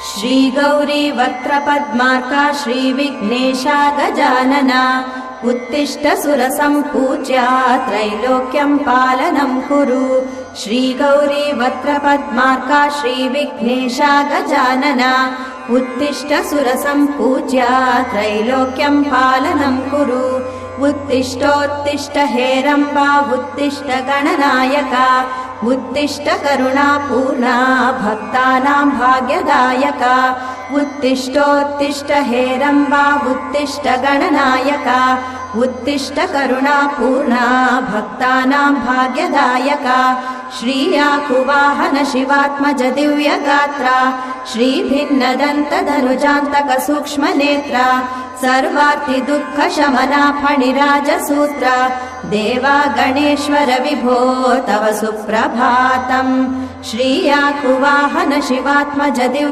श्रीगौरी वक्त्रपद्मार्का श्रीविघ्नेशा गजानना उत्तिष्ठ सुरसम्पूज्या त्रैलोक्यं पालनं कुरु। श्रीगौरी वक्त्रपद्मार्का श्रीविघ्नेशा गजानना उत्तिष्ठ सुरसम्पूज्या त्रैलोक्यं पालनं कुरु। उत्तिष्ठोत्तिष्ठ हेरम्बा उत्तिष्ठ गणनायका उत्तिष्ठ करुणापूर्णा भक्तानां भाग्यदायका। उत्तिष्ठोत्तिष्ठ हेरम्बा उत्तिष्ठ गणनायका उत्तिष्ठ करुणापूर्णा भक्तानां भाग्यदायका। श्रीयाकुवाहन शिवात्मज दिव्यगात्रा श्रीभिन्नदन्तधनुजान्तक सूक्ष्मनेत्रा सर्वार्ति दुःखशमना फणिराजसूत्रा देवा गणेश्वर विभो तव सुप्रभातम्। श्रीयाकुवाहन शिवात्मज दिव्य